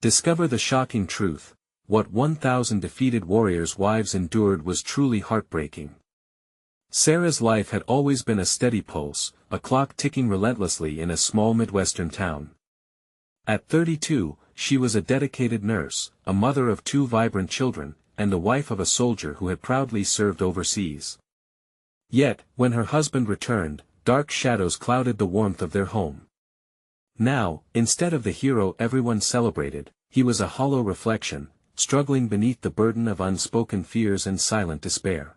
Discover the shocking truth: what 1,000 defeated warriors' wives endured was truly heartbreaking. Sarah's life had always been a steady pulse, a clock ticking relentlessly in a small Midwestern town. At 32, she was a dedicated nurse, a mother of 2 vibrant children, and the wife of a soldier who had proudly served overseas. Yet, when her husband returned, dark shadows clouded the warmth of their home. Now, instead of the hero everyone celebrated, he was a hollow reflection, struggling beneath the burden of unspoken fears and silent despair.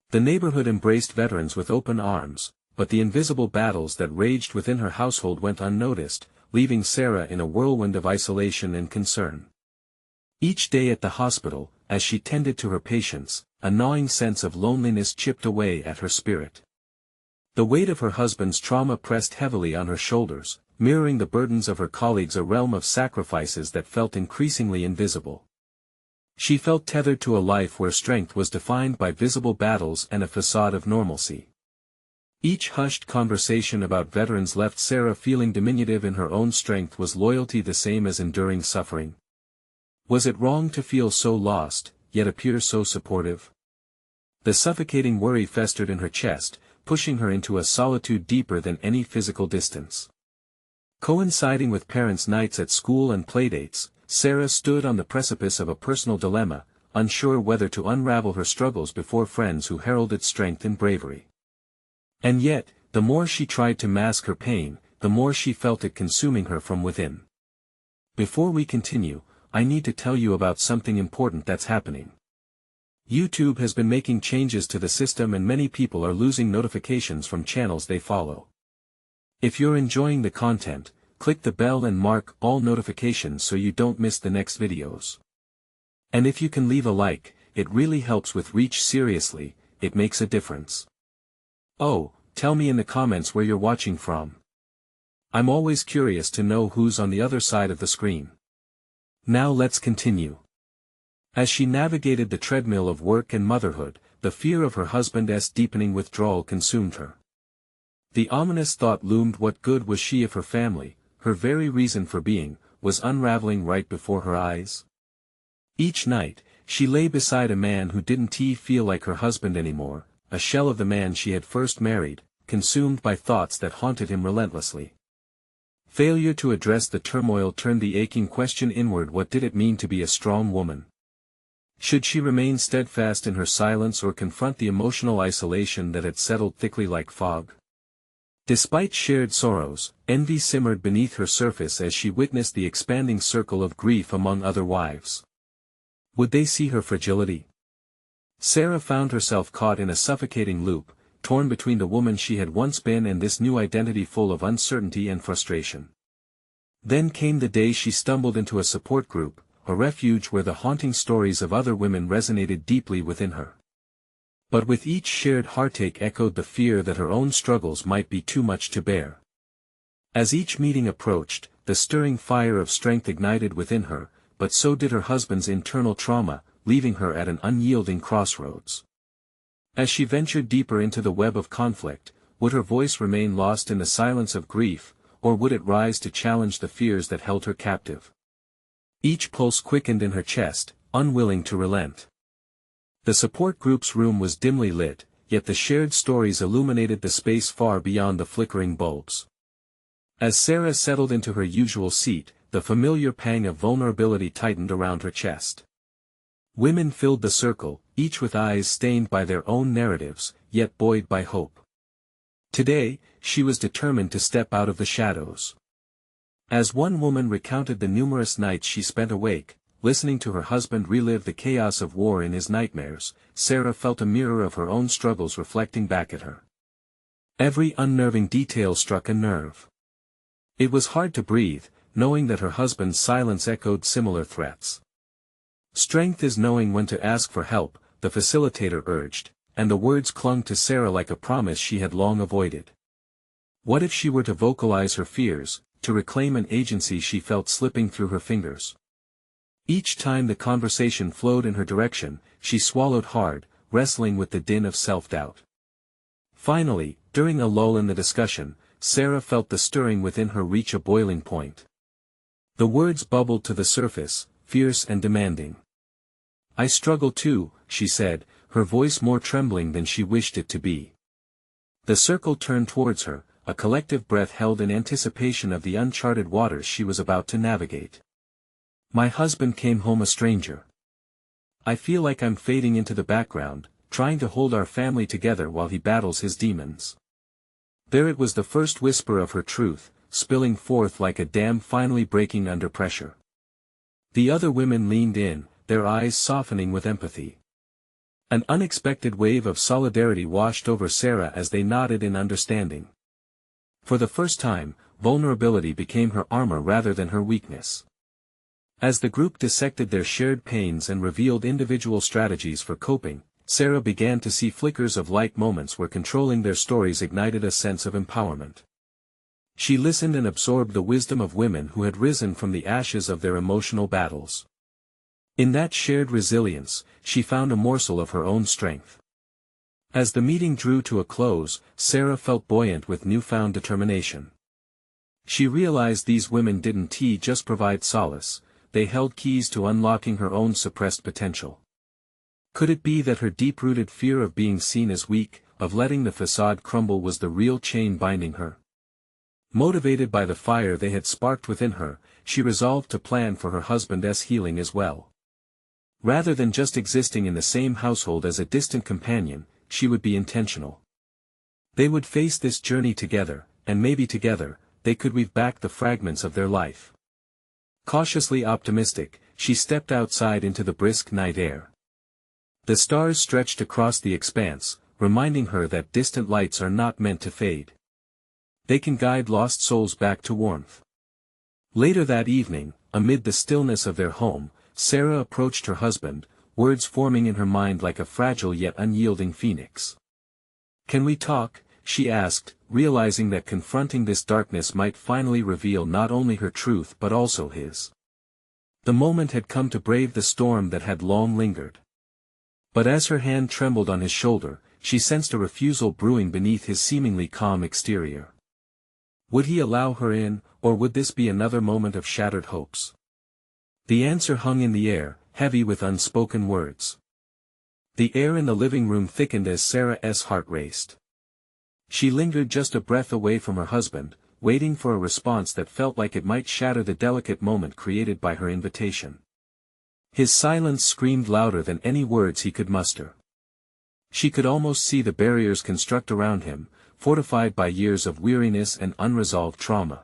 The neighborhood embraced veterans with open arms, but the invisible battles that raged within her household went unnoticed, leaving Sarah in a whirlwind of isolation and concern. Each day at the hospital, as she tended to her patients, a gnawing sense of loneliness chipped away at her spirit. The weight of her husband's trauma pressed heavily on her shoulders, mirroring the burdens of her colleagues, a realm of sacrifices that felt increasingly invisible. She felt tethered to a life where strength was defined by visible battles and a facade of normalcy. Each hushed conversation about veterans left Sarah feeling diminutive in her own strength. Was loyalty the same as enduring suffering? Was it wrong to feel so lost, yet appear so supportive? The suffocating worry festered in her chest, pushing her into a solitude deeper than any physical distance. Coinciding with parents' nights at school and playdates, Sarah stood on the precipice of a personal dilemma, unsure whether to unravel her struggles before friends who heralded strength and bravery. And yet, the more she tried to mask her pain, the more she felt it consuming her from within. Before we continue, I need to tell you about something important that's happening. YouTube has been making changes to the system and many people are losing notifications from channels they follow. If you're enjoying the content, click the bell and mark all notifications so you don't miss the next videos. And if you can leave a like, it really helps with reach. Seriously, it makes a difference. Oh, tell me in the comments where you're watching from. I'm always curious to know who's on the other side of the screen. Now let's continue. As she navigated the treadmill of work and motherhood, the fear of her husband's deepening withdrawal consumed her. The ominous thought loomed: what good was she if her family, her very reason for being, was unraveling right before her eyes? Each night, she lay beside a man who didn't feel like her husband anymore, a shell of the man she had first married, consumed by thoughts that haunted him relentlessly. Failure to address the turmoil turned the aching question inward: what did it mean to be a strong woman? Should she remain steadfast in her silence or confront the emotional isolation that had settled thickly like fog? Despite shared sorrows, envy simmered beneath her surface as she witnessed the expanding circle of grief among other wives. Would they see her fragility? Sarah found herself caught in a suffocating loop, torn between the woman she had once been and this new identity full of uncertainty and frustration. Then came the day she stumbled into a support group, a refuge where the haunting stories of other women resonated deeply within her. But with each shared heartache echoed the fear that her own struggles might be too much to bear. As each meeting approached, the stirring fire of strength ignited within her, but so did her husband's internal trauma, leaving her at an unyielding crossroads. As she ventured deeper into the web of conflict, would her voice remain lost in the silence of grief, or would it rise to challenge the fears that held her captive? Each pulse quickened in her chest, unwilling to relent. The support group's room was dimly lit, yet the shared stories illuminated the space far beyond the flickering bulbs. As Sarah settled into her usual seat, the familiar pang of vulnerability tightened around her chest. Women filled the circle, each with eyes stained by their own narratives, yet buoyed by hope. Today, she was determined to step out of the shadows. As one woman recounted the numerous nights she spent awake, listening to her husband relive the chaos of war in his nightmares, Sarah felt a mirror of her own struggles reflecting back at her. Every unnerving detail struck a nerve. It was hard to breathe, knowing that her husband's silence echoed similar threats. Strength is knowing when to ask for help, the facilitator urged, and the words clung to Sarah like a promise she had long avoided. What if she were to vocalize her fears, to reclaim an agency she felt slipping through her fingers? Each time the conversation flowed in her direction, she swallowed hard, wrestling with the din of self-doubt. Finally, during a lull in the discussion, Sarah felt the stirring within her reach a boiling point. The words bubbled to the surface, fierce and demanding. "I struggle too," she said, her voice more trembling than she wished it to be. The circle turned towards her, a collective breath held in anticipation of the uncharted waters she was about to navigate. "My husband came home a stranger. I feel like I'm fading into the background, trying to hold our family together while he battles his demons." There it was, the first whisper of her truth, spilling forth like a dam finally breaking under pressure. The other women leaned in, their eyes softening with empathy. An unexpected wave of solidarity washed over Sarah as they nodded in understanding. For the first time, vulnerability became her armor rather than her weakness. As the group dissected their shared pains and revealed individual strategies for coping, Sarah began to see flickers of light, moments where controlling their stories ignited a sense of empowerment. She listened and absorbed the wisdom of women who had risen from the ashes of their emotional battles. In that shared resilience, she found a morsel of her own strength. As the meeting drew to a close, Sarah felt buoyant with newfound determination. She realized these women didn't just provide solace, they held keys to unlocking her own suppressed potential. Could it be that her deep-rooted fear of being seen as weak, of letting the facade crumble, was the real chain binding her? Motivated by the fire they had sparked within her, she resolved to plan for her husband's healing as well. Rather than just existing in the same household as a distant companion, she would be intentional. They would face this journey together, and maybe together, they could weave back the fragments of their life. Cautiously optimistic, she stepped outside into the brisk night air. The stars stretched across the expanse, reminding her that distant lights are not meant to fade. They can guide lost souls back to warmth. Later that evening, amid the stillness of their home, Sarah approached her husband, words forming in her mind like a fragile yet unyielding phoenix. "Can we talk?" she asked, realizing that confronting this darkness might finally reveal not only her truth but also his. The moment had come to brave the storm that had long lingered. But as her hand trembled on his shoulder, she sensed a refusal brewing beneath his seemingly calm exterior. Would he allow her in, or would this be another moment of shattered hopes? The answer hung in the air, heavy with unspoken words. The air in the living room thickened as Sarah's heart raced. She lingered just a breath away from her husband, waiting for a response that felt like it might shatter the delicate moment created by her invitation. His silence screamed louder than any words he could muster. She could almost see the barriers construct around him, fortified by years of weariness and unresolved trauma.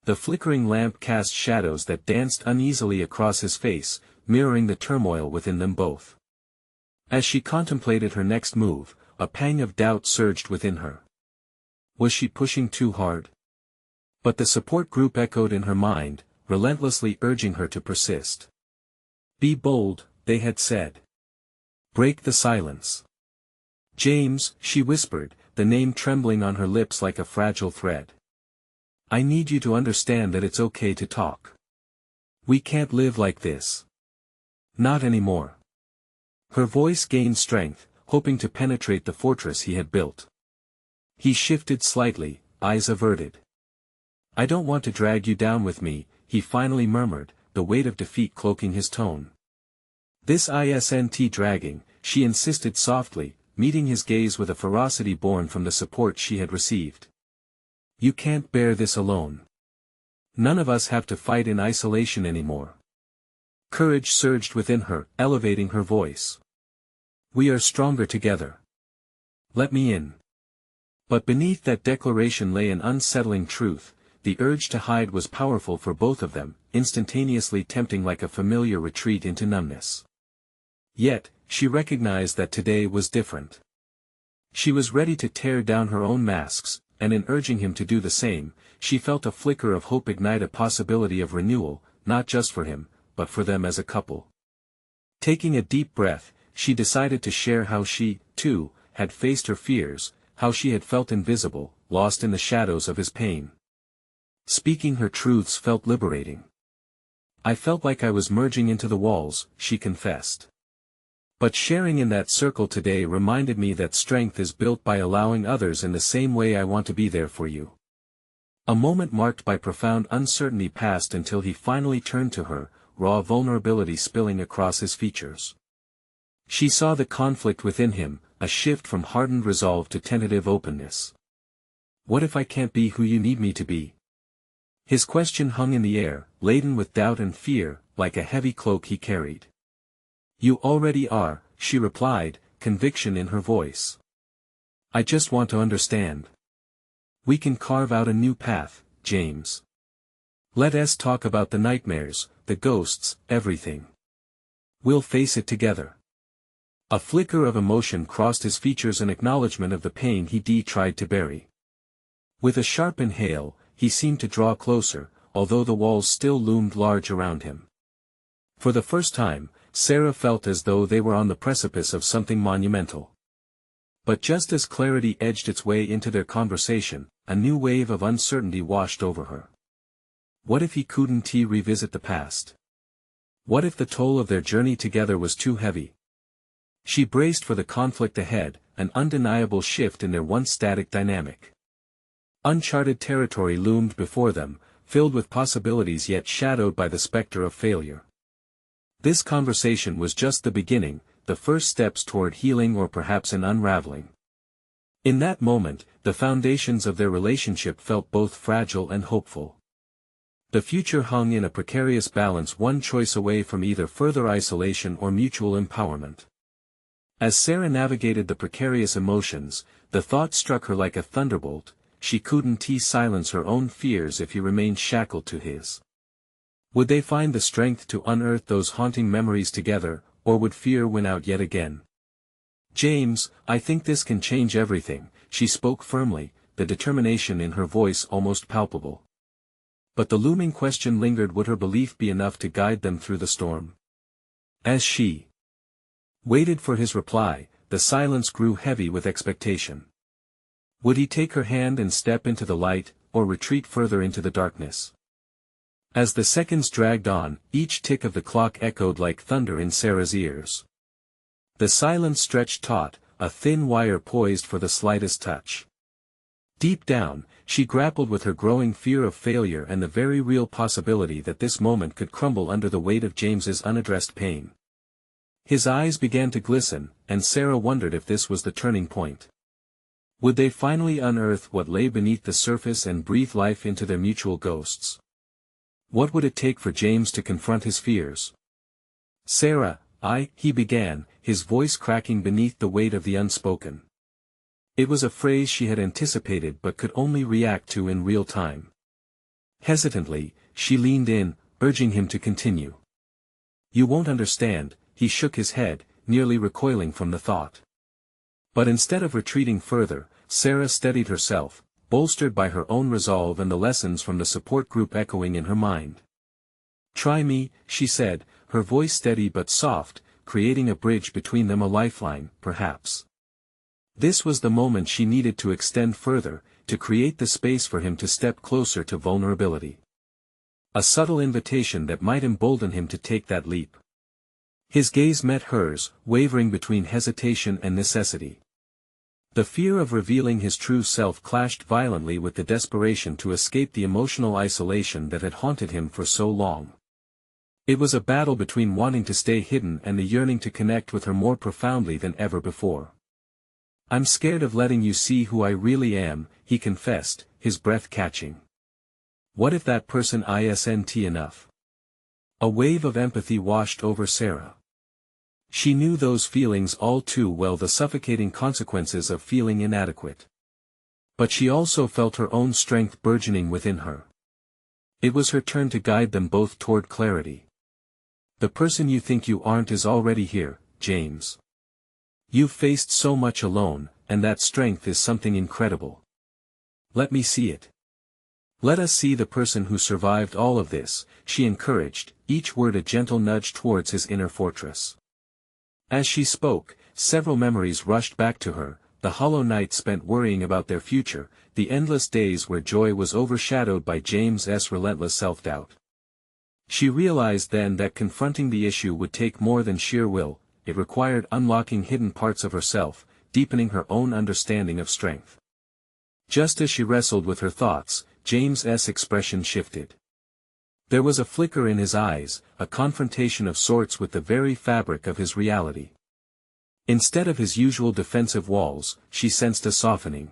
The flickering lamp cast shadows that danced uneasily across his face, mirroring the turmoil within them both. As she contemplated her next move, a pang of doubt surged within her. Was she pushing too hard? But the support group echoed in her mind, relentlessly urging her to persist. "Be bold," they had said. "Break the silence." "James," she whispered, the name trembling on her lips like a fragile thread. "I need you to understand that it's okay to talk. We can't live like this. Not anymore." Her voice gained strength, hoping to penetrate the fortress he had built. He shifted slightly, eyes averted. "I don't want to drag you down with me," he finally murmured, the weight of defeat cloaking his tone. "This isn't dragging," she insisted softly, meeting his gaze with a ferocity born from the support she had received. "You can't bear this alone. None of us have to fight in isolation anymore." Courage surged within her, elevating her voice. "We are stronger together. Let me in." But beneath that declaration lay an unsettling truth. The urge to hide was powerful for both of them, instantaneously tempting like a familiar retreat into numbness. Yet, she recognized that today was different. She was ready to tear down her own masks, and in urging him to do the same, she felt a flicker of hope ignite, a possibility of renewal, not just for him, but for them as a couple. Taking a deep breath, she decided to share how she, too, had faced her fears, how she had felt invisible, lost in the shadows of his pain. Speaking her truths felt liberating. "I felt like I was merging into the walls," she confessed. "But sharing in that circle today reminded me that strength is built by allowing others in the same way I want to be there for you." A moment marked by profound uncertainty passed until he finally turned to her, raw vulnerability spilling across his features. She saw the conflict within him, a shift from hardened resolve to tentative openness. What if I can't be who you need me to be? His question hung in the air, laden with doubt and fear, like a heavy cloak he carried. You already are, she replied, conviction in her voice. I just want to understand. We can carve out a new path, James. Let us talk about the nightmares, the ghosts, everything. We'll face it together. A flicker of emotion crossed his features, an acknowledgement of the pain he tried to bury. With a sharp inhale, he seemed to draw closer, although the walls still loomed large around him. For the first time, Sarah felt as though they were on the precipice of something monumental. But just as clarity edged its way into their conversation, a new wave of uncertainty washed over her. What if he couldn't revisit the past? What if the toll of their journey together was too heavy? She braced for the conflict ahead, an undeniable shift in their once static dynamic. Uncharted territory loomed before them, filled with possibilities yet shadowed by the specter of failure. This conversation was just the beginning, the first steps toward healing or perhaps an unraveling. In that moment, the foundations of their relationship felt both fragile and hopeful. The future hung in a precarious balance, one choice away from either further isolation or mutual empowerment. As Sarah navigated the precarious emotions, the thought struck her like a thunderbolt: she couldn't silence her own fears if he remained shackled to his. Would they find the strength to unearth those haunting memories together, or would fear win out yet again? James, I think this can change everything, she spoke firmly, the determination in her voice almost palpable. But the looming question lingered: would her belief be enough to guide them through the storm? As she waited for his reply, the silence grew heavy with expectation. Would he take her hand and step into the light, or retreat further into the darkness? As the seconds dragged on, each tick of the clock echoed like thunder in Sarah's ears. The silence stretched taut, a thin wire poised for the slightest touch. Deep down, she grappled with her growing fear of failure and the very real possibility that this moment could crumble under the weight of James's unaddressed pain. His eyes began to glisten, and Sarah wondered if this was the turning point. Would they finally unearth what lay beneath the surface and breathe life into their mutual ghosts? What would it take for James to confront his fears? Sarah, he began, his voice cracking beneath the weight of the unspoken. It was a phrase she had anticipated but could only react to in real time. Hesitantly, she leaned in, urging him to continue. You won't understand, he shook his head, nearly recoiling from the thought. But instead of retreating further, Sarah steadied herself, bolstered by her own resolve and the lessons from the support group echoing in her mind. Try me, she said, her voice steady but soft, creating a bridge between them, a lifeline, perhaps. This was the moment she needed to extend further, to create the space for him to step closer to vulnerability. A subtle invitation that might embolden him to take that leap. His gaze met hers, wavering between hesitation and necessity. The fear of revealing his true self clashed violently with the desperation to escape the emotional isolation that had haunted him for so long. It was a battle between wanting to stay hidden and the yearning to connect with her more profoundly than ever before. I'm scared of letting you see who I really am, he confessed, his breath catching. What if that person isn't enough? A wave of empathy washed over Sarah. She knew those feelings all too well, the suffocating consequences of feeling inadequate. But she also felt her own strength burgeoning within her. It was her turn to guide them both toward clarity. The person you think you aren't is already here, James. You've faced so much alone, and that strength is something incredible. Let me see it. Let us see the person who survived all of this, she encouraged, each word a gentle nudge towards his inner fortress. As she spoke, several memories rushed back to her, the hollow nights spent worrying about their future, the endless days where joy was overshadowed by James's relentless self-doubt. She realized then that confronting the issue would take more than sheer will, it required unlocking hidden parts of herself, deepening her own understanding of strength. Just as she wrestled with her thoughts, James's expression shifted. There was a flicker in his eyes, a confrontation of sorts with the very fabric of his reality. Instead of his usual defensive walls, she sensed a softening.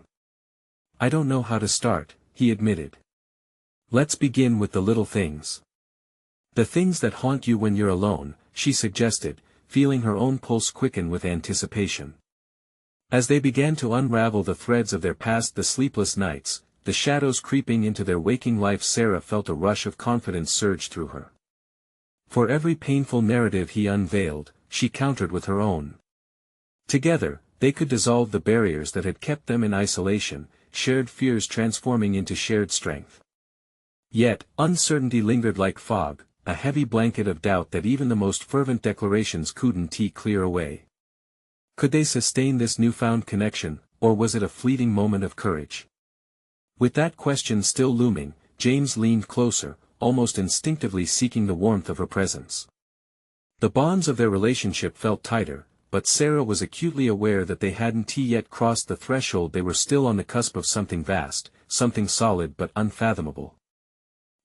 "I don't know how to start," he admitted. "Let's begin with the little things. The things that haunt you when you're alone," she suggested, feeling her own pulse quicken with anticipation. As they began to unravel the threads of their past, the sleepless nights, the shadows creeping into their waking life, Sarah felt a rush of confidence surge through her. For every painful narrative he unveiled, she countered with her own. Together, they could dissolve the barriers that had kept them in isolation, shared fears transforming into shared strength. Yet, uncertainty lingered like fog, a heavy blanket of doubt that even the most fervent declarations couldn't clear away. Could they sustain this newfound connection, or was it a fleeting moment of courage? With that question still looming, James leaned closer, almost instinctively seeking the warmth of her presence. The bonds of their relationship felt tighter, but Sarah was acutely aware that they hadn't yet crossed the threshold. They were still on the cusp of something vast, something solid but unfathomable.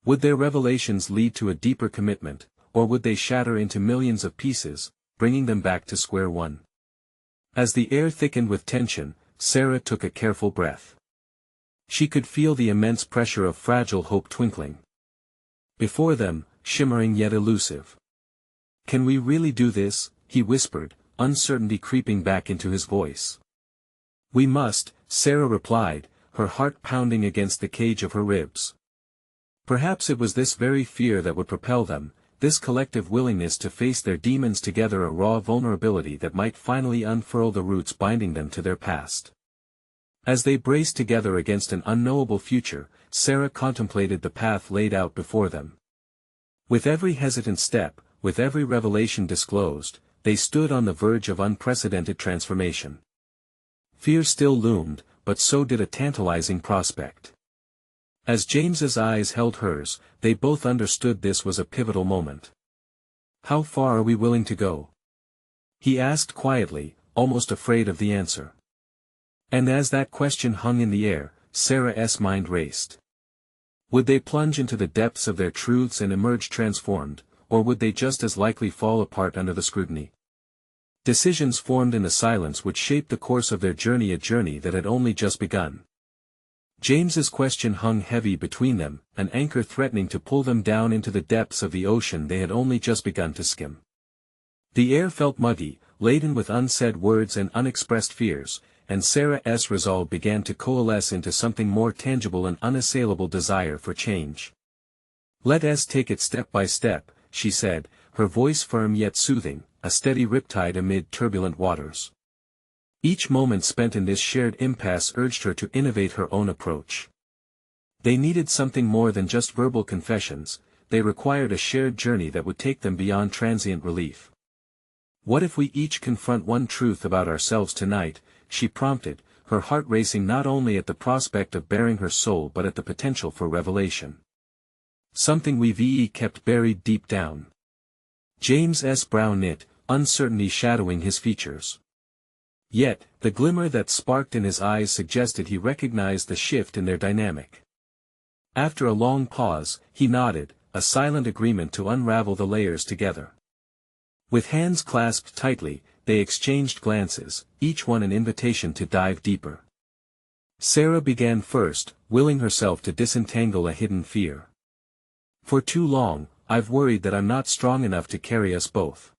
Would their revelations lead to a deeper commitment, or would they shatter into millions of pieces, bringing them back to square one? As the air thickened with tension, Sarah took a careful breath. She could feel the immense pressure of fragile hope twinkling before them, shimmering yet elusive. "Can we really do this?" he whispered, uncertainty creeping back into his voice. "We must," Sarah replied, her heart pounding against the cage of her ribs. Perhaps it was this very fear that would propel them, this collective willingness to face their demons together, a raw vulnerability that might finally unfurl the roots binding them to their past. As they braced together against an unknowable future, Sarah contemplated the path laid out before them. With every hesitant step, with every revelation disclosed, they stood on the verge of unprecedented transformation. Fear still loomed, but so did a tantalizing prospect. As James's eyes held hers, they both understood this was a pivotal moment. "How far are we willing to go?" he asked quietly, almost afraid of the answer. And as that question hung in the air, Sarah's mind raced. Would they plunge into the depths of their truths and emerge transformed, or would they just as likely fall apart under the scrutiny? Decisions formed in the silence would shape the course of their journey, a journey that had only just begun. James's question hung heavy between them, an anchor threatening to pull them down into the depths of the ocean they had only just begun to skim. The air felt muggy, laden with unsaid words and unexpressed fears, and Sarah's resolve began to coalesce into something more tangible, an unassailable desire for change. "Let us take it step by step," she said, her voice firm yet soothing, a steady riptide amid turbulent waters. Each moment spent in this shared impasse urged her to innovate her own approach. They needed something more than just verbal confessions, they required a shared journey that would take them beyond transient relief. "What if we each confront one truth about ourselves tonight?" she prompted, her heart racing not only at the prospect of baring her soul but at the potential for revelation. "Something we've kept buried deep down." James's brow knit, uncertainty shadowing his features. Yet, the glimmer that sparked in his eyes suggested he recognized the shift in their dynamic. After a long pause, he nodded, a silent agreement to unravel the layers together. With hands clasped tightly, they exchanged glances, each one an invitation to dive deeper. Sarah began first, willing herself to disentangle a hidden fear. "For too long, I've worried that I'm not strong enough to carry us both."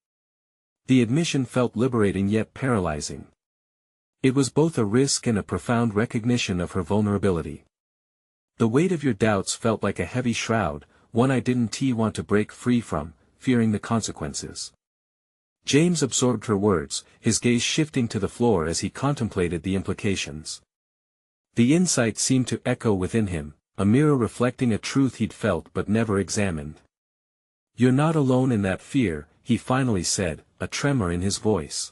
The admission felt liberating yet paralyzing. It was both a risk and a profound recognition of her vulnerability. "The weight of your doubts felt like a heavy shroud, one I didn't want to break free from, fearing the consequences." James absorbed her words, his gaze shifting to the floor as he contemplated the implications. The insight seemed to echo within him, a mirror reflecting a truth he'd felt but never examined. "You're not alone in that fear," he finally said, a tremor in his voice.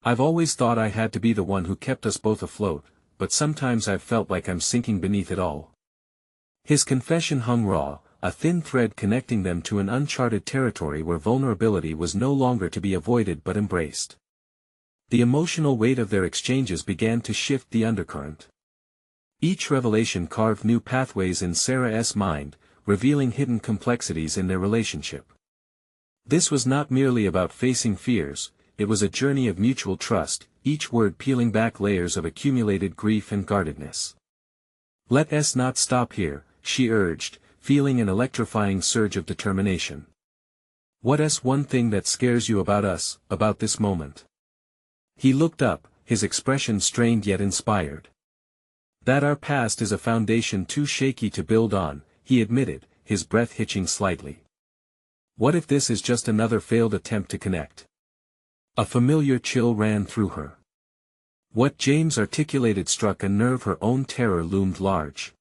"I've always thought I had to be the one who kept us both afloat, but sometimes I've felt like I'm sinking beneath it all." His confession hung raw, a thin thread connecting them to an uncharted territory where vulnerability was no longer to be avoided but embraced. The emotional weight of their exchanges began to shift the undercurrent. Each revelation carved new pathways in Sarah's mind, revealing hidden complexities in their relationship. This was not merely about facing fears, it was a journey of mutual trust, each word peeling back layers of accumulated grief and guardedness. "Let us not stop here," she urged, feeling an electrifying surge of determination. "What is one thing that scares you about us, about this moment?" He looked up, his expression strained yet inspired. "That our past is a foundation too shaky to build on," he admitted, his breath hitching slightly. "What if this is just another failed attempt to connect?" A familiar chill ran through her. What James articulated struck a nerve her own terror loomed large.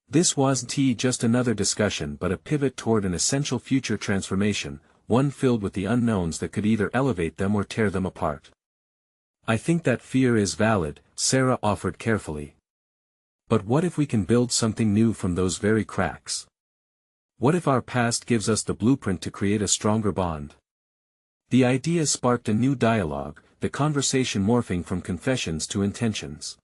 This wasn't just another discussion but a pivot toward an essential future transformation, one filled with the unknowns that could either elevate them or tear them apart. "I think that fear is valid," Sarah offered carefully. "But what if we can build something new from those very cracks? What if our past gives us the blueprint to create a stronger bond?" The idea sparked a new dialogue, the conversation morphing from confessions to intentions.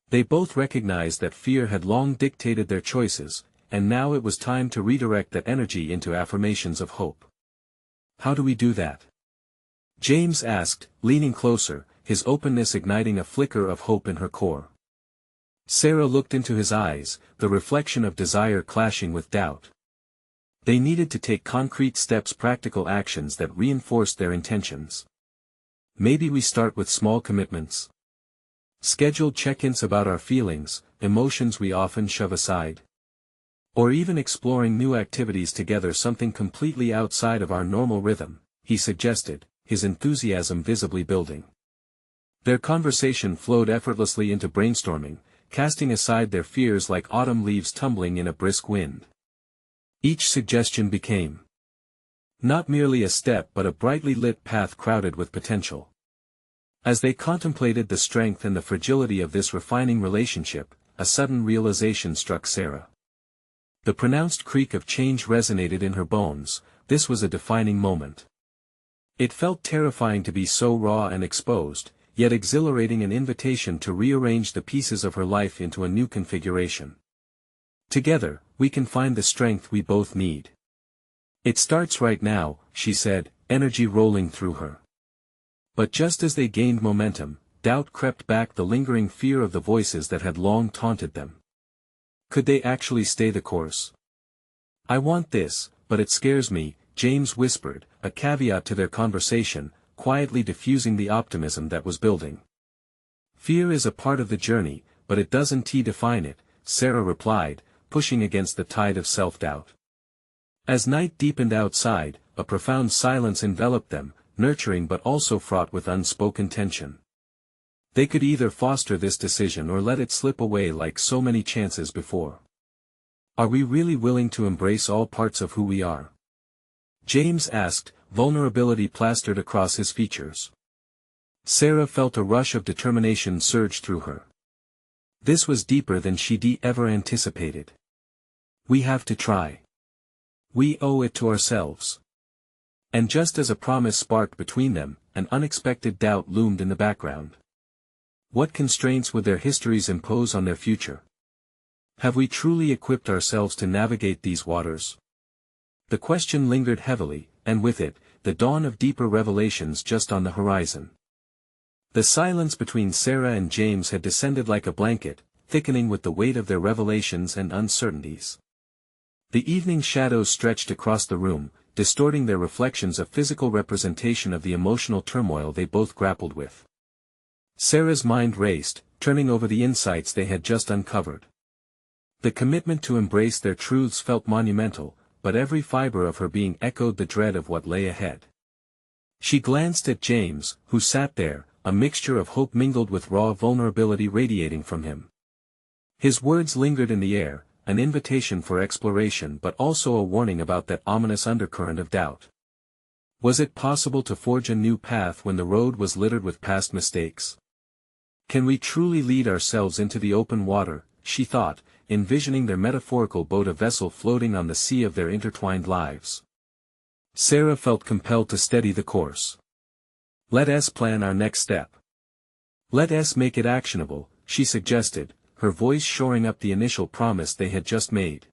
They both recognized that fear had long dictated their choices, and now it was time to redirect that energy into affirmations of hope. "How do we do that?" James asked, leaning closer, his openness igniting a flicker of hope in her core. Sarah looked into his eyes, the reflection of desire clashing with doubt. They needed to take concrete steps, practical actions that reinforced their intentions. "Maybe we start with small commitments. Scheduled check-ins about our feelings, emotions we often shove aside. Or even exploring new activities together, something completely outside of our normal rhythm," he suggested, his enthusiasm visibly building. Their conversation flowed effortlessly into brainstorming, casting aside their fears like autumn leaves tumbling in a brisk wind. Each suggestion became not merely a step but a brightly lit path crowded with potential. As they contemplated the strength and the fragility of this refining relationship, a sudden realization struck Sarah. The pronounced creak of change resonated in her bones. This was a defining moment. It felt terrifying to be so raw and exposed, yet exhilarating, an invitation to rearrange the pieces of her life into a new configuration. "Together, we can find the strength we both need. It starts right now," she said, energy rolling through her. But just as they gained momentum, doubt crept back, the lingering fear of the voices that had long taunted them. Could they actually stay the course? "I want this, but it scares me," James whispered, a caveat to their conversation, quietly diffusing the optimism that was building. "Fear is a part of the journey, but it doesn't define it," Sarah replied, pushing against the tide of self-doubt. As night deepened outside, a profound silence enveloped them, nurturing but also fraught with unspoken tension. They could either foster this decision or let it slip away like so many chances before. "Are we really willing to embrace all parts of who we are?" James asked, vulnerability plastered across his features. Sarah felt a rush of determination surge through her. This was deeper than she'd ever anticipated. "We have to try. We owe it to ourselves." And just as a promise sparked between them, an unexpected doubt loomed in the background. What constraints would their histories impose on their future? Have we truly equipped ourselves to navigate these waters? The question lingered heavily, and with it, the dawn of deeper revelations just on the horizon. The silence between Sarah and James had descended like a blanket, thickening with the weight of their revelations and uncertainties. The evening shadows stretched across the room, distorting their reflections, a physical representation of the emotional turmoil they both grappled with. Sarah's mind raced, turning over the insights they had just uncovered. The commitment to embrace their truths felt monumental, but every fiber of her being echoed the dread of what lay ahead. She glanced at James, who sat there, a mixture of hope mingled with raw vulnerability radiating from him. His words lingered in the air, an invitation for exploration but also a warning about that ominous undercurrent of doubt. Was it possible to forge a new path when the road was littered with past mistakes? Can we truly lead ourselves into the open water, she thought, envisioning their metaphorical boat, a vessel floating on the sea of their intertwined lives. Sarah felt compelled to steady the course. "Let us plan our next step. Let us make it actionable," she suggested, her voice shoring up the initial promise they had just made.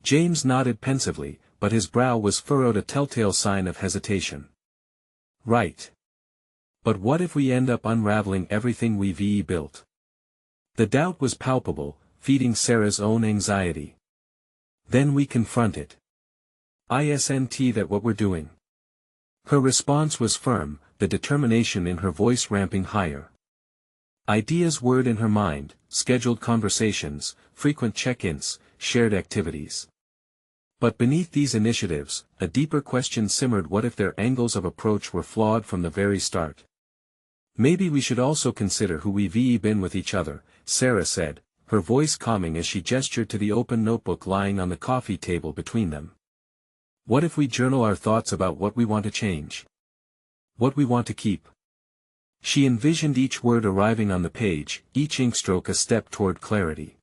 James nodded pensively, but his brow was furrowed, a telltale sign of hesitation. Right. But what if we end up unraveling everything we've built? The doubt was palpable, feeding Sarah's own anxiety. Then we confront it. Isn't that what we're doing? Her response was firm, the determination in her voice ramping higher. Ideas whirred in her mind, scheduled conversations, frequent check-ins, shared activities. But beneath these initiatives, a deeper question simmered: what if their angles of approach were flawed from the very start? Maybe we should also consider who we've been with each other, Sarah said, her voice calming as she gestured to the open notebook lying on the coffee table between them. What if we journal our thoughts about what we want to change? What we want to keep? She envisioned each word arriving on the page, each inkstroke a step toward clarity.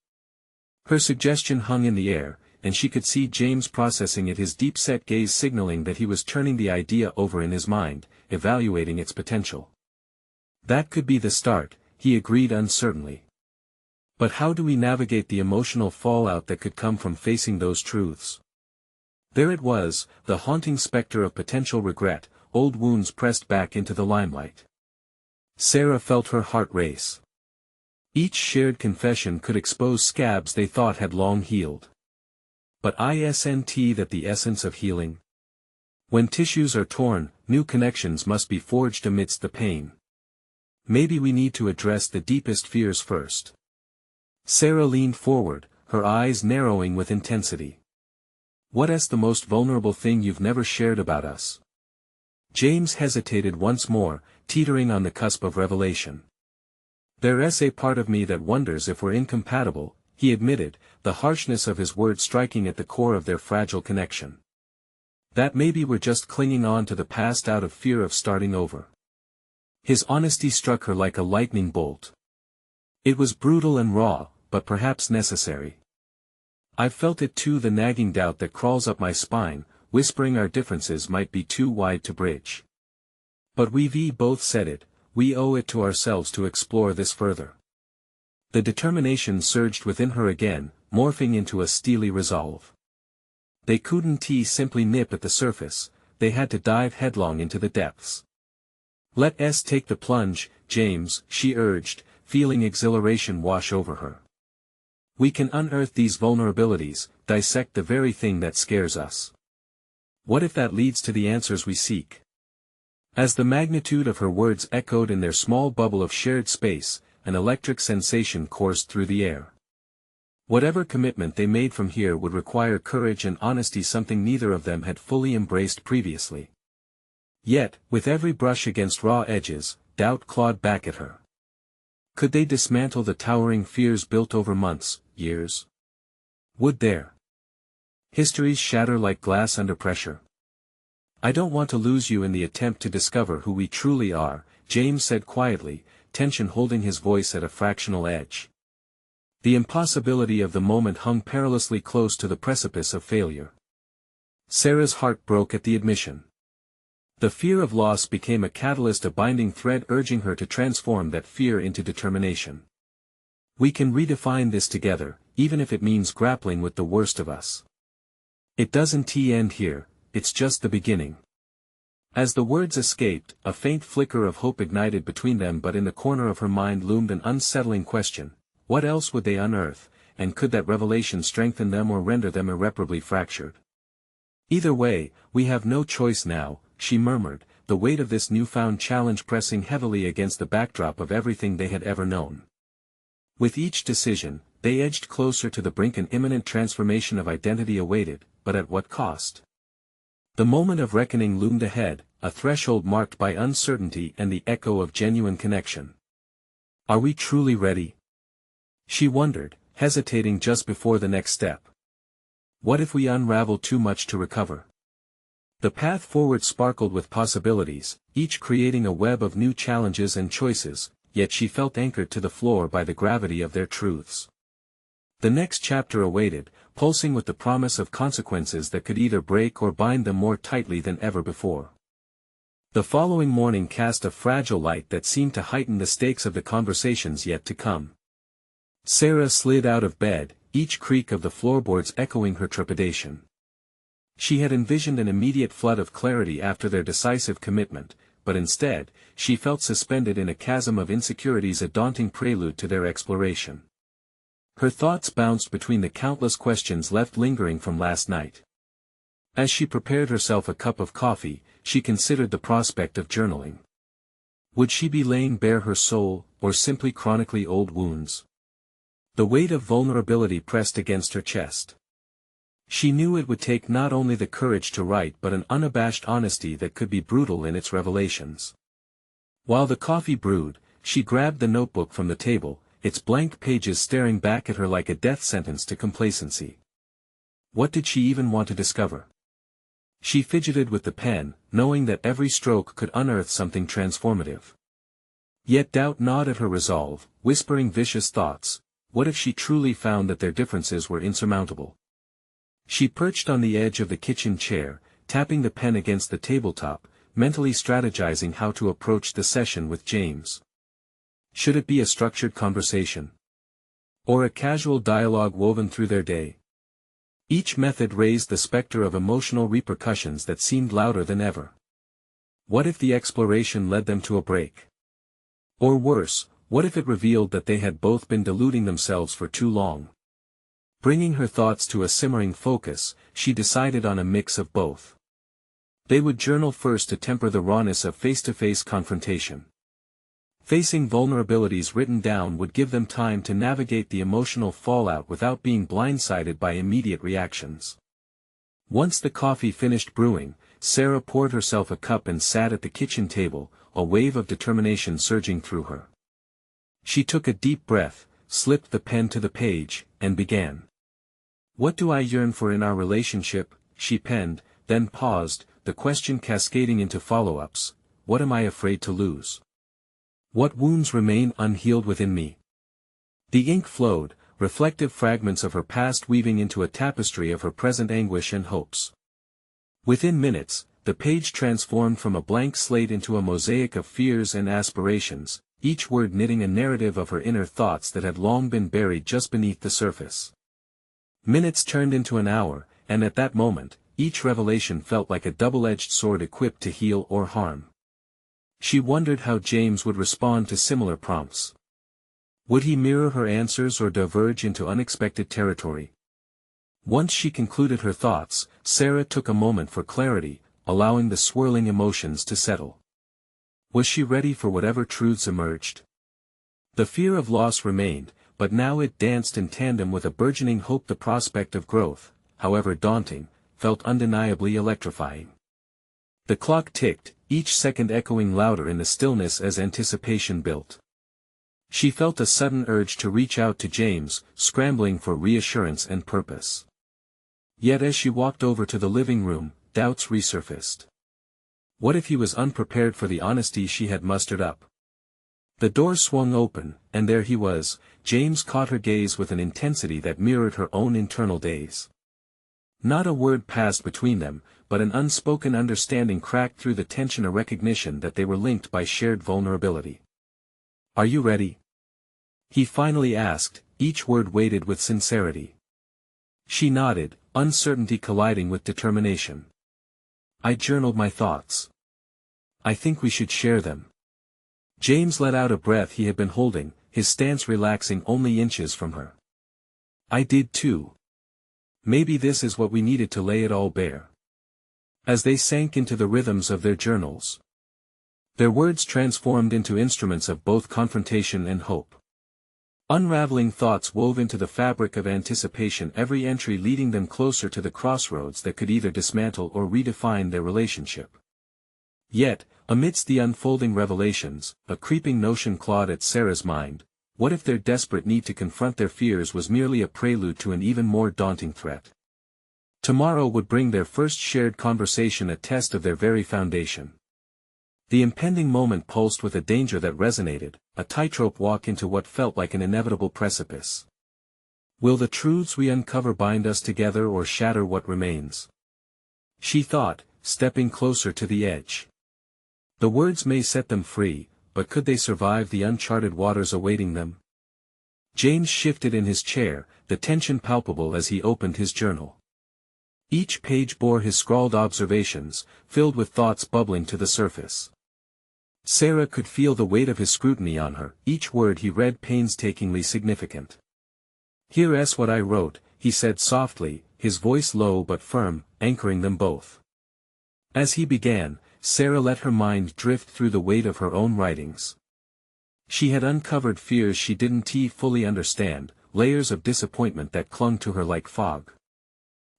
Her suggestion hung in the air, and she could see James processing it, his deep-set gaze signaling that he was turning the idea over in his mind, evaluating its potential. That could be the start, he agreed uncertainly. But how do we navigate the emotional fallout that could come from facing those truths? There it was, the haunting specter of potential regret, old wounds pressed back into the limelight. Sarah felt her heart race. Each shared confession could expose scabs they thought had long healed. But isn't that the essence of healing? When tissues are torn, new connections must be forged amidst the pain. Maybe we need to address the deepest fears first. Sarah leaned forward, her eyes narrowing with intensity. What's the most vulnerable thing you've never shared about us? James hesitated once more, teetering on the cusp of revelation. There's a part of me that wonders if we're incompatible, he admitted, the harshness of his words striking at the core of their fragile connection. That maybe we're just clinging on to the past out of fear of starting over. His honesty struck her like a lightning bolt. It was brutal and raw, but perhaps necessary. I've felt it too, the nagging doubt that crawls up my spine, whispering our differences might be too wide to bridge. But we've both said it, we owe it to ourselves to explore this further. The determination surged within her again, morphing into a steely resolve. They couldn't simply nip at the surface, they had to dive headlong into the depths. Let's take the plunge, James, she urged, feeling exhilaration wash over her. We can unearth these vulnerabilities, dissect the very thing that scares us. What if that leads to the answers we seek? As the magnitude of her words echoed in their small bubble of shared space, an electric sensation coursed through the air. Whatever commitment they made from here would require courage and honesty, something neither of them had fully embraced previously. Yet, with every brush against raw edges, doubt clawed back at her. Could they dismantle the towering fears built over months, years? Would their histories shatter like glass under pressure? I don't want to lose you in the attempt to discover who we truly are, James said quietly, tension holding his voice at a fractional edge. The impossibility of the moment hung perilously close to the precipice of failure. Sarah's heart broke at the admission. The fear of loss became a catalyst, a binding thread urging her to transform that fear into determination. We can redefine this together, even if it means grappling with the worst of us. It doesn't end here, it's just the beginning. As the words escaped, a faint flicker of hope ignited between them, but in the corner of her mind loomed an unsettling question: what else would they unearth, and could that revelation strengthen them or render them irreparably fractured? Either way, we have no choice now, she murmured, the weight of this newfound challenge pressing heavily against the backdrop of everything they had ever known. With each decision, they edged closer to the brink. An imminent transformation of identity awaited, but at what cost? The moment of reckoning loomed ahead, a threshold marked by uncertainty and the echo of genuine connection. Are we truly ready? She wondered, hesitating just before the next step. What if we unravel too much to recover? The path forward sparkled with possibilities, each creating a web of new challenges and choices, yet she felt anchored to the floor by the gravity of their truths. The next chapter awaited, pulsing with the promise of consequences that could either break or bind them more tightly than ever before. The following morning cast a fragile light that seemed to heighten the stakes of the conversations yet to come. Sarah slid out of bed, each creak of the floorboards echoing her trepidation. She had envisioned an immediate flood of clarity after their decisive commitment, but instead, she felt suspended in a chasm of insecurities, a daunting prelude to their exploration. Her thoughts bounced between the countless questions left lingering from last night. As she prepared herself a cup of coffee, she considered the prospect of journaling. Would she be laying bare her soul, or simply chronically old wounds? The weight of vulnerability pressed against her chest. She knew it would take not only the courage to write but an unabashed honesty that could be brutal in its revelations. While the coffee brewed, she grabbed the notebook from the table, its blank pages staring back at her like a death sentence to complacency. What did she even want to discover? She fidgeted with the pen, knowing that every stroke could unearth something transformative. Yet doubt gnawed at her resolve, whispering vicious thoughts. What if she truly found that their differences were insurmountable? She perched on the edge of the kitchen chair, tapping the pen against the tabletop, mentally strategizing how to approach the session with James. Should it be a structured conversation? Or a casual dialogue woven through their day? Each method raised the specter of emotional repercussions that seemed louder than ever. What if the exploration led them to a break? Or worse, what if it revealed that they had both been deluding themselves for too long? Bringing her thoughts to a simmering focus, she decided on a mix of both. They would journal first to temper the rawness of face-to-face confrontation. Facing vulnerabilities written down would give them time to navigate the emotional fallout without being blindsided by immediate reactions. Once the coffee finished brewing, Sarah poured herself a cup and sat at the kitchen table, a wave of determination surging through her. She took a deep breath, slipped the pen to the page, and began. "What do I yearn for in our relationship?" she penned, then paused, the question cascading into follow-ups. What am I afraid to lose? What wounds remain unhealed within me? The ink flowed, reflective fragments of her past weaving into a tapestry of her present anguish and hopes. Within minutes, the page transformed from a blank slate into a mosaic of fears and aspirations, each word knitting a narrative of her inner thoughts that had long been buried just beneath the surface. Minutes turned into an hour, and at that moment, each revelation felt like a double-edged sword equipped to heal or harm. She wondered how James would respond to similar prompts. Would he mirror her answers or diverge into unexpected territory? Once she concluded her thoughts, Sarah took a moment for clarity, allowing the swirling emotions to settle. Was she ready for whatever truths emerged? The fear of loss remained, but now it danced in tandem with a burgeoning hope. The prospect of growth, however daunting, felt undeniably electrifying. The clock ticked, each second echoing louder in the stillness as anticipation built. She felt a sudden urge to reach out to James, scrambling for reassurance and purpose. Yet as she walked over to the living room, doubts resurfaced. What if he was unprepared for the honesty she had mustered up? The door swung open, and there he was. James caught her gaze with an intensity that mirrored her own internal daze. Not a word passed between them, but an unspoken understanding cracked through the tension, a recognition that they were linked by shared vulnerability. "Are you ready?" he finally asked, each word weighted with sincerity. She nodded, uncertainty colliding with determination. "I journaled my thoughts. I think we should share them." James let out a breath he had been holding, his stance relaxing only inches from her. "I did too. Maybe this is what we needed to lay it all bare." As they sank into the rhythms of their journals, their words transformed into instruments of both confrontation and hope. Unraveling thoughts wove into the fabric of anticipation, every entry leading them closer to the crossroads that could either dismantle or redefine their relationship. Yet, amidst the unfolding revelations, a creeping notion clawed at Sarah's mind. What if their desperate need to confront their fears was merely a prelude to an even more daunting threat? Tomorrow would bring their first shared conversation, a test of their very foundation. The impending moment pulsed with a danger that resonated, a tightrope walk into what felt like an inevitable precipice. Will the truths we uncover bind us together or shatter what remains? She thought, stepping closer to the edge. The words may set them free, but could they survive the uncharted waters awaiting them? James shifted in his chair, the tension palpable as he opened his journal. Each page bore his scrawled observations, filled with thoughts bubbling to the surface. Sarah could feel the weight of his scrutiny on her, each word he read painstakingly significant. "Here's what I wrote," he said softly, his voice low but firm, anchoring them both. As he began, Sarah let her mind drift through the weight of her own writings. She had uncovered fears she didn't fully understand, layers of disappointment that clung to her like fog.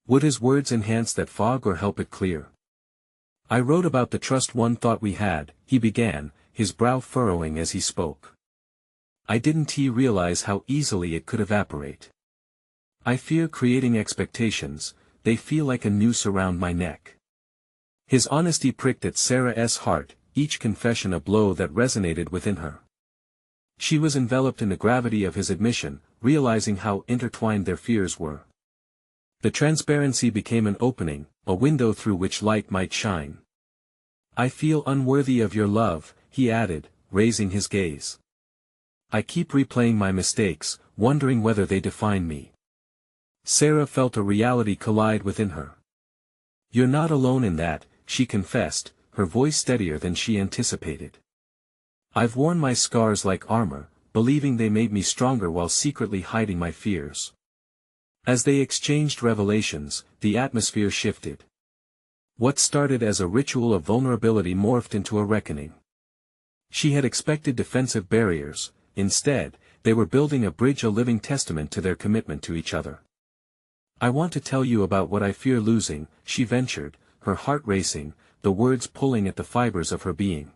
Would his words enhance that fog or help it clear? "I wrote about the trust one thought we had," he began, his brow furrowing as he spoke. "I didn't realize how easily it could evaporate. I fear creating expectations, they feel like a noose around my neck." His honesty pricked at Sarah's heart, each confession a blow that resonated within her. She was enveloped in the gravity of his admission, realizing how intertwined their fears were. The transparency became an opening, a window through which light might shine. "I feel unworthy of your love," he added, raising his gaze. "I keep replaying my mistakes, wondering whether they define me." Sarah felt a reality collide within her. "You're not alone in that," she confessed, her voice steadier than she anticipated. "I've worn my scars like armor, believing they made me stronger while secretly hiding my fears." As they exchanged revelations, the atmosphere shifted. What started as a ritual of vulnerability morphed into a reckoning. She had expected defensive barriers, instead, they were building a bridge, a living testament to their commitment to each other. "I want to tell you about what I fear losing," she ventured, her heart racing, the words pulling at the fibers of her being.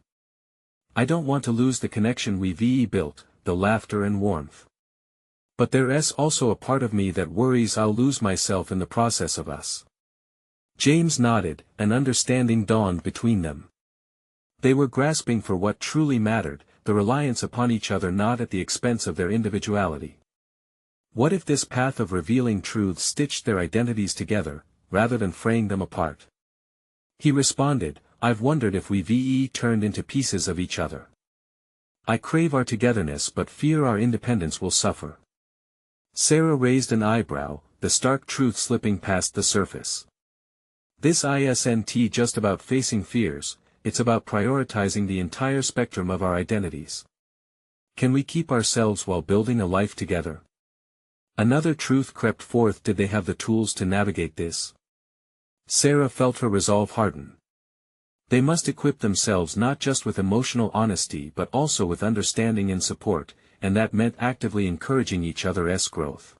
"I don't want to lose the connection we've built, the laughter and warmth. But there's also a part of me that worries I'll lose myself in the process of us." James nodded, an understanding dawned between them. They were grasping for what truly mattered, the reliance upon each other not at the expense of their individuality. What if this path of revealing truths stitched their identities together, rather than fraying them apart? He responded, "I've wondered if we've turned into pieces of each other. I crave our togetherness but fear our independence will suffer." Sarah raised an eyebrow, the stark truth slipping past the surface. "This isn't just about facing fears, it's about prioritizing the entire spectrum of our identities. Can we keep ourselves while building a life together?" Another truth crept forth. Did they have the tools to navigate this? Sarah felt her resolve harden. They must equip themselves not just with emotional honesty but also with understanding and support, and that meant actively encouraging each other's growth.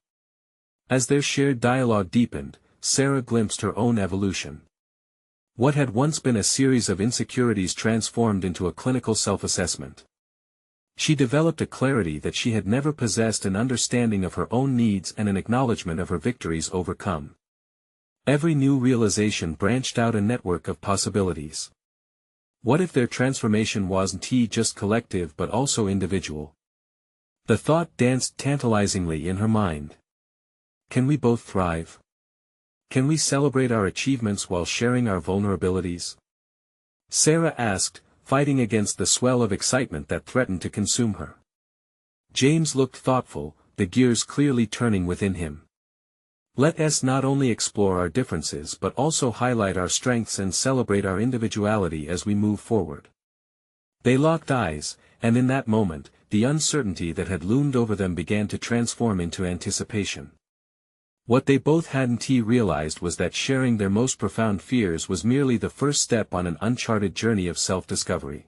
As their shared dialogue deepened, Sarah glimpsed her own evolution. What had once been a series of insecurities transformed into a clinical self-assessment. She developed a clarity that she had never possessed, an understanding of her own needs and an acknowledgement of her victories overcome. Every new realization branched out a network of possibilities. What if their transformation wasn't just collective but also individual? The thought danced tantalizingly in her mind. Can we both thrive? Can we celebrate our achievements while sharing our vulnerabilities? Sarah asked, fighting against the swell of excitement that threatened to consume her. James looked thoughtful, the gears clearly turning within him. Let us not only explore our differences but also highlight our strengths and celebrate our individuality as we move forward. They locked eyes, and in that moment, the uncertainty that had loomed over them began to transform into anticipation. What they both hadn't realized was that sharing their most profound fears was merely the first step on an uncharted journey of self-discovery.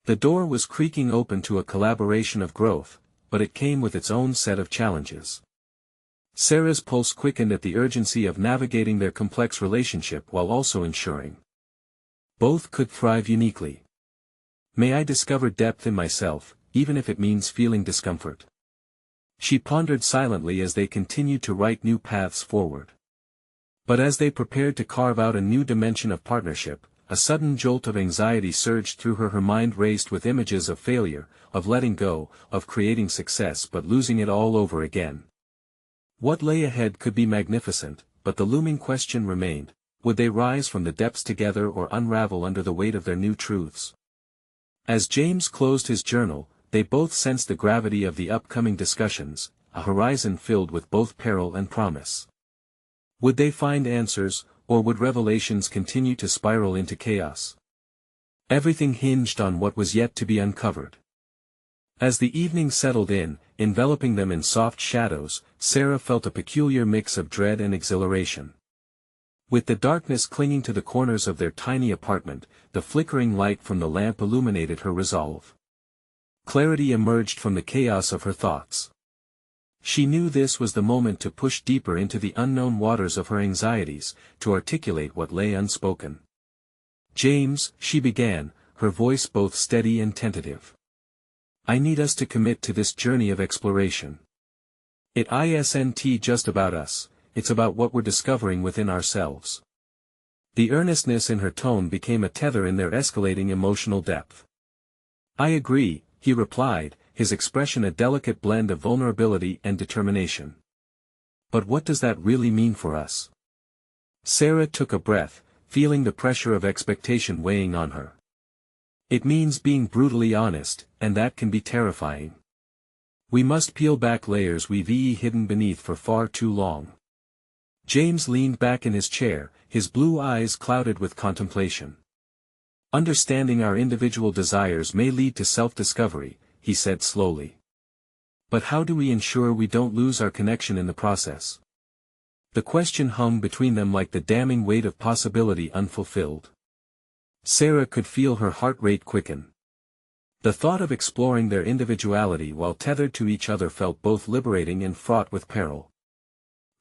The door was creaking open to a collaboration of growth, but it came with its own set of challenges. Sarah's pulse quickened at the urgency of navigating their complex relationship while also ensuring both could thrive uniquely. May I discover depth in myself, even if it means feeling discomfort. She pondered silently as they continued to write new paths forward. But as they prepared to carve out a new dimension of partnership, a sudden jolt of anxiety surged through her. Her mind raced with images of failure, of letting go, of creating success but losing it all over again. What lay ahead could be magnificent, but the looming question remained: would they rise from the depths together or unravel under the weight of their new truths? As James closed his journal, they both sensed the gravity of the upcoming discussions, a horizon filled with both peril and promise. Would they find answers, or would revelations continue to spiral into chaos? Everything hinged on what was yet to be uncovered. As the evening settled in, enveloping them in soft shadows, Sarah felt a peculiar mix of dread and exhilaration. With the darkness clinging to the corners of their tiny apartment, the flickering light from the lamp illuminated her resolve. Clarity emerged from the chaos of her thoughts. She knew this was the moment to push deeper into the unknown waters of her anxieties, to articulate what lay unspoken. "James," she began, her voice both steady and tentative. "I need us to commit to this journey of exploration. It isn't just about us, it's about what we're discovering within ourselves." The earnestness in her tone became a tether in their escalating emotional depth. "I agree," he replied, his expression a delicate blend of vulnerability and determination. "But what does that really mean for us?" Sarah took a breath, feeling the pressure of expectation weighing on her. "It means being brutally honest, and that can be terrifying. We must peel back layers we've hidden beneath for far too long." James leaned back in his chair, his blue eyes clouded with contemplation. "Understanding our individual desires may lead to self-discovery," he said slowly. "But how do we ensure we don't lose our connection in the process?" The question hung between them like the damning weight of possibility unfulfilled. Sarah could feel her heart rate quicken. The thought of exploring their individuality while tethered to each other felt both liberating and fraught with peril.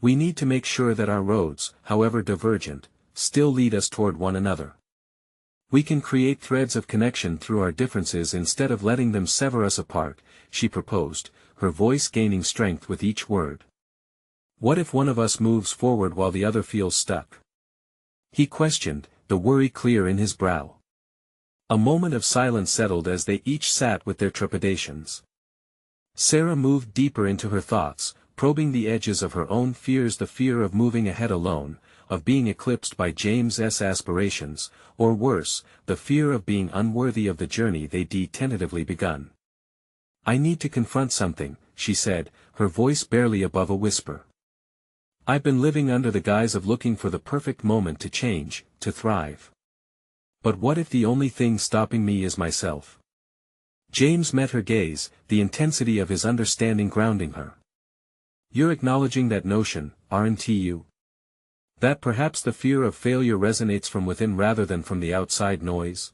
"We need to make sure that our roads, however divergent, still lead us toward one another. We can create threads of connection through our differences instead of letting them sever us apart," she proposed, her voice gaining strength with each word. "What if one of us moves forward while the other feels stuck?" he questioned, the worry clear in his brow. A moment of silence settled as they each sat with their trepidations. Sarah moved deeper into her thoughts, probing the edges of her own fears, the fear of moving ahead alone, of being eclipsed by James's aspirations, or worse, the fear of being unworthy of the journey they'd tentatively begun. "I need to confront something," she said, her voice barely above a whisper. "I've been living under the guise of looking for the perfect moment to change, to thrive. But what if the only thing stopping me is myself?" James met her gaze, the intensity of his understanding grounding her. "You're acknowledging that notion, aren't you? That perhaps the fear of failure resonates from within rather than from the outside noise?"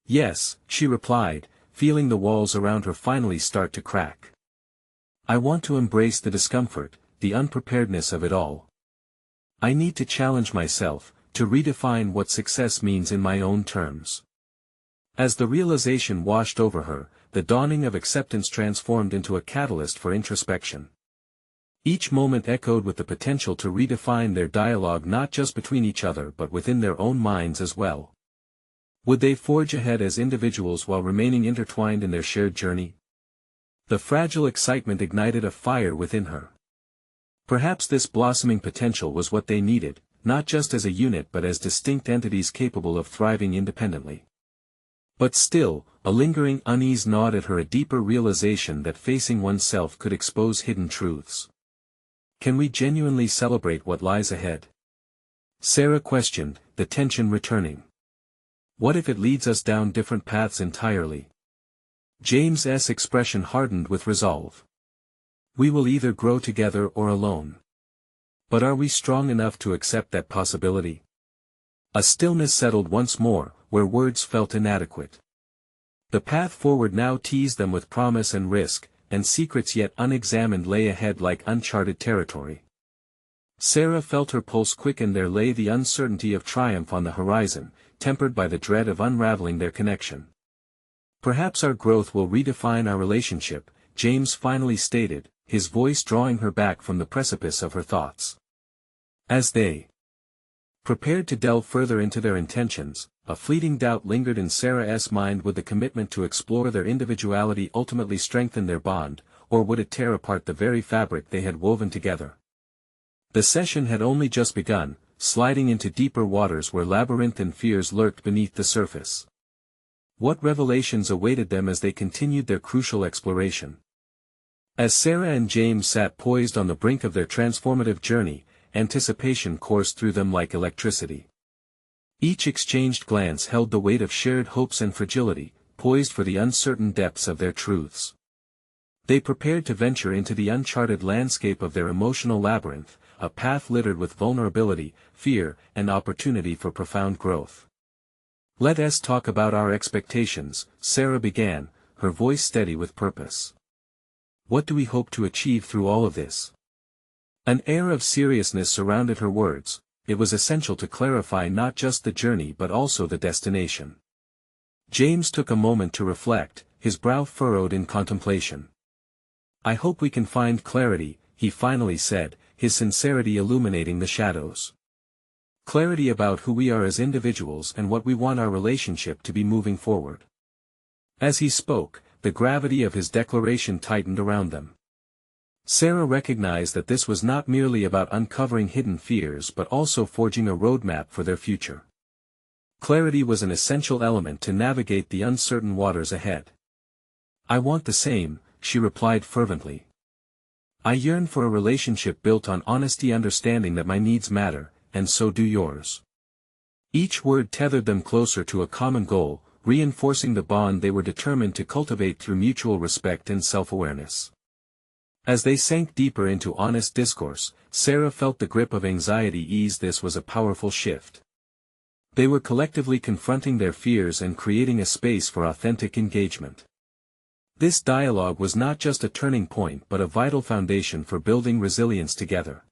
"Yes," she replied, feeling the walls around her finally start to crack. "I want to embrace the discomfort, the unpreparedness of it all. I need to challenge myself, to redefine what success means in my own terms." As the realization washed over her, the dawning of acceptance transformed into a catalyst for introspection. Each moment echoed with the potential to redefine their dialogue not just between each other but within their own minds as well. Would they forge ahead as individuals while remaining intertwined in their shared journey? The fragile excitement ignited a fire within her. Perhaps this blossoming potential was what they needed, not just as a unit but as distinct entities capable of thriving independently. But still, a lingering unease gnawed at her, a deeper realization that facing oneself could expose hidden truths. "Can we genuinely celebrate what lies ahead?" Sarah questioned, the tension returning. "What if it leads us down different paths entirely?" James's expression hardened with resolve. "We will either grow together or alone. But are we strong enough to accept that possibility?" A stillness settled once more, where words felt inadequate. The path forward now teased them with promise and risk, and secrets yet unexamined lay ahead like uncharted territory. Sarah felt her pulse quicken. There lay the uncertainty of triumph on the horizon, tempered by the dread of unraveling their connection. "Perhaps our growth will redefine our relationship," James finally stated, his voice drawing her back from the precipice of her thoughts. As they prepared to delve further into their intentions, a fleeting doubt lingered in Sarah's mind. Would the commitment to explore their individuality ultimately strengthen their bond, or would it tear apart the very fabric they had woven together? The session had only just begun, sliding into deeper waters where labyrinthine fears lurked beneath the surface. What revelations awaited them as they continued their crucial exploration? As Sarah and James sat poised on the brink of their transformative journey, anticipation coursed through them like electricity. Each exchanged glance held the weight of shared hopes and fragility, poised for the uncertain depths of their truths. They prepared to venture into the uncharted landscape of their emotional labyrinth, a path littered with vulnerability, fear, and opportunity for profound growth. "Let us talk about our expectations," Sarah began, her voice steady with purpose. "What do we hope to achieve through all of this?" An air of seriousness surrounded her words. It was essential to clarify not just the journey but also the destination. James took a moment to reflect, his brow furrowed in contemplation. "I hope we can find clarity," he finally said, his sincerity illuminating the shadows. "Clarity about who we are as individuals and what we want our relationship to be moving forward." As he spoke, the gravity of his declaration tightened around them. Sarah recognized that this was not merely about uncovering hidden fears but also forging a roadmap for their future. Clarity was an essential element to navigate the uncertain waters ahead. "I want the same," she replied fervently. "I yearn for a relationship built on honesty, understanding that my needs matter, and so do yours." Each word tethered them closer to a common goal, reinforcing the bond they were determined to cultivate through mutual respect and self-awareness. As they sank deeper into honest discourse, Sarah felt the grip of anxiety ease. This was a powerful shift. They were collectively confronting their fears and creating a space for authentic engagement. This dialogue was not just a turning point but a vital foundation for building resilience together.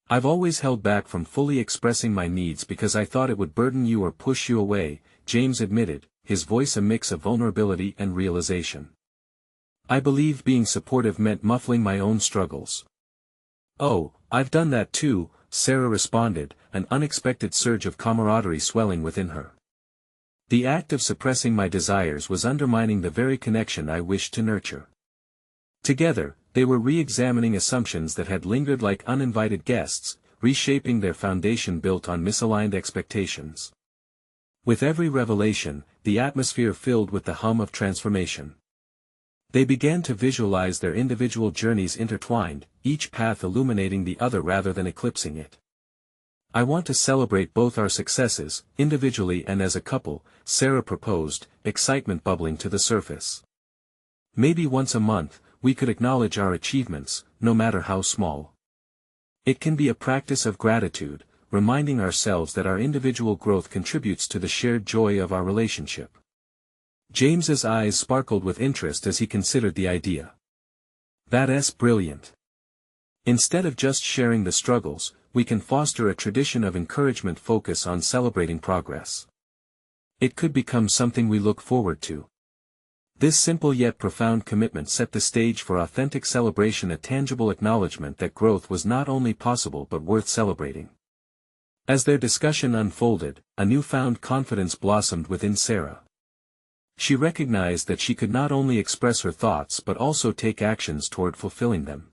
"I've always held back from fully expressing my needs because I thought it would burden you or push you away," James admitted, his voice a mix of vulnerability and realization. "I believed being supportive meant muffling my own struggles." "Oh, I've done that too," Sarah responded, an unexpected surge of camaraderie swelling within her. "The act of suppressing my desires was undermining the very connection I wished to nurture." Together, they were re-examining assumptions that had lingered like uninvited guests, reshaping their foundation built on misaligned expectations. With every revelation, the atmosphere filled with the hum of transformation. They began to visualize their individual journeys intertwined, each path illuminating the other rather than eclipsing it. "I want to celebrate both our successes, individually and as a couple," Sarah proposed, excitement bubbling to the surface. "Maybe once a month, we could acknowledge our achievements, no matter how small. It can be a practice of gratitude, reminding ourselves that our individual growth contributes to the shared joy of our relationship." James's eyes sparkled with interest as he considered the idea. "That's brilliant. Instead of just sharing the struggles, we can foster a tradition of encouragement focused on celebrating progress. It could become something we look forward to." This simple yet profound commitment set the stage for authentic celebration, a tangible acknowledgement that growth was not only possible but worth celebrating. As their discussion unfolded, a newfound confidence blossomed within Sarah. She recognized that she could not only express her thoughts but also take actions toward fulfilling them.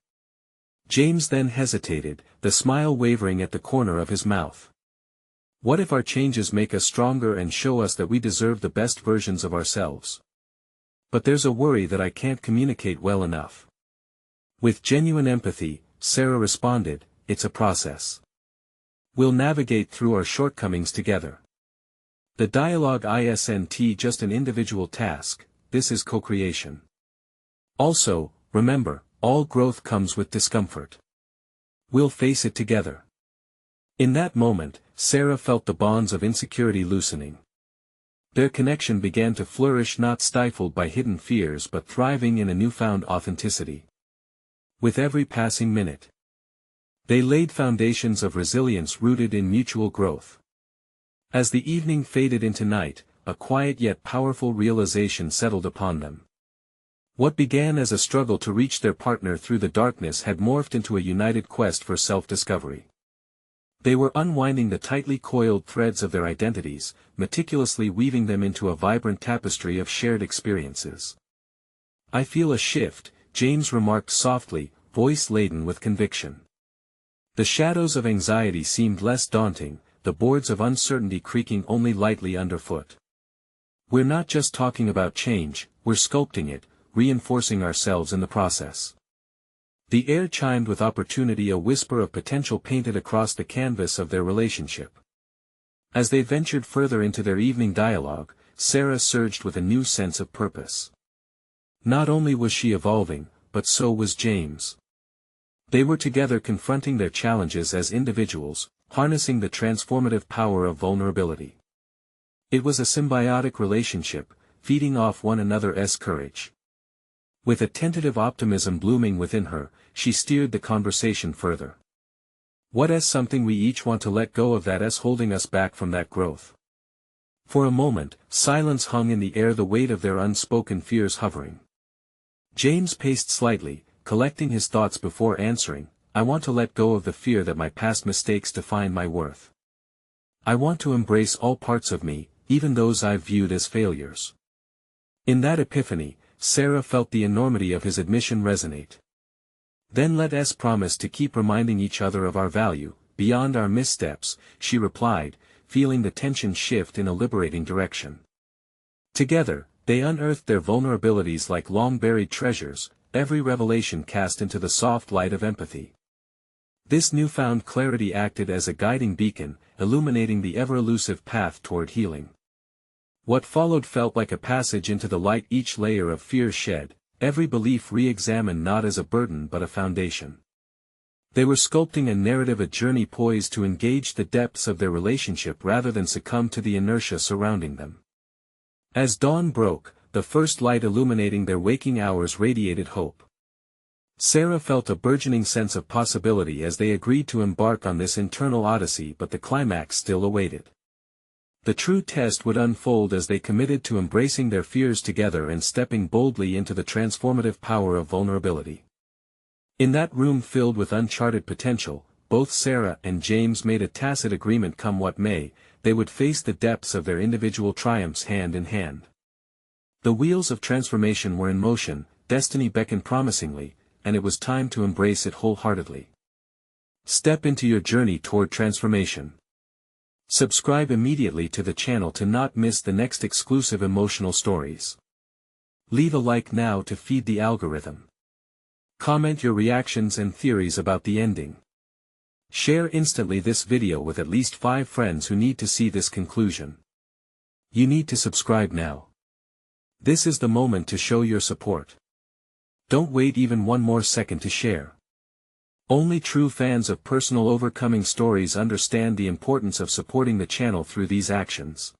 James then hesitated, the smile wavering at the corner of his mouth. "What if our changes make us stronger and show us that we deserve the best versions of ourselves? But there's a worry that I can't communicate well enough." With genuine empathy, Sarah responded, "It's a process. We'll navigate through our shortcomings together. The dialogue isn't just an individual task, this is co-creation. Also, remember, all growth comes with discomfort. We'll face it together." In that moment, Sarah felt the bonds of insecurity loosening. Their connection began to flourish, not stifled by hidden fears but thriving in a newfound authenticity. With every passing minute, they laid foundations of resilience rooted in mutual growth. As the evening faded into night, a quiet yet powerful realization settled upon them. What began as a struggle to reach their partner through the darkness had morphed into a united quest for self-discovery. They were unwinding the tightly coiled threads of their identities, meticulously weaving them into a vibrant tapestry of shared experiences. "I feel a shift," James remarked softly, voice laden with conviction. The shadows of anxiety seemed less daunting, the boards of uncertainty creaking only lightly underfoot. We're not just talking about change, we're sculpting it, reinforcing ourselves in the process. The air chimed with opportunity, a whisper of potential painted across the canvas of their relationship. As they ventured further into their evening dialogue, Sarah surged with a new sense of purpose. Not only was she evolving, but so was James. They were together confronting their challenges as individuals, harnessing the transformative power of vulnerability. It was a symbiotic relationship, feeding off one another's courage. With a tentative optimism blooming within her, she steered the conversation further. What's something we each want to let go of that's holding us back from that growth? For a moment, silence hung in the air, the weight of their unspoken fears hovering. James paced slightly, collecting his thoughts before answering. I want to let go of the fear that my past mistakes define my worth. I want to embrace all parts of me, even those I've viewed as failures. In that epiphany, Sarah felt the enormity of his admission resonate. Then let us promise to keep reminding each other of our value, beyond our missteps, she replied, feeling the tension shift in a liberating direction. Together, they unearthed their vulnerabilities like long-buried treasures, every revelation cast into the soft light of empathy. This newfound clarity acted as a guiding beacon, illuminating the ever-elusive path toward healing. What followed felt like a passage into the light, each layer of fear shed, every belief re-examined, not as a burden but a foundation. They were sculpting a narrative, a journey poised to engage the depths of their relationship rather than succumb to the inertia surrounding them. As dawn broke, the first light illuminating their waking hours radiated hope. Sarah felt a burgeoning sense of possibility as they agreed to embark on this internal odyssey, but the climax still awaited. The true test would unfold as they committed to embracing their fears together and stepping boldly into the transformative power of vulnerability. In that room filled with uncharted potential, both Sarah and James made a tacit agreement: come what may, they would face the depths of their individual triumphs hand in hand. The wheels of transformation were in motion, destiny beckoned promisingly, and it was time to embrace it wholeheartedly. Step into your journey toward transformation. Subscribe immediately to the channel to not miss the next exclusive emotional stories. Leave a like now to feed the algorithm. Comment your reactions and theories about the ending. Share instantly this video with at least 5 friends who need to see this conclusion. You need to subscribe now. This is the moment to show your support. Don't wait even one more second to share. Only true fans of personal overcoming stories understand the importance of supporting the channel through these actions.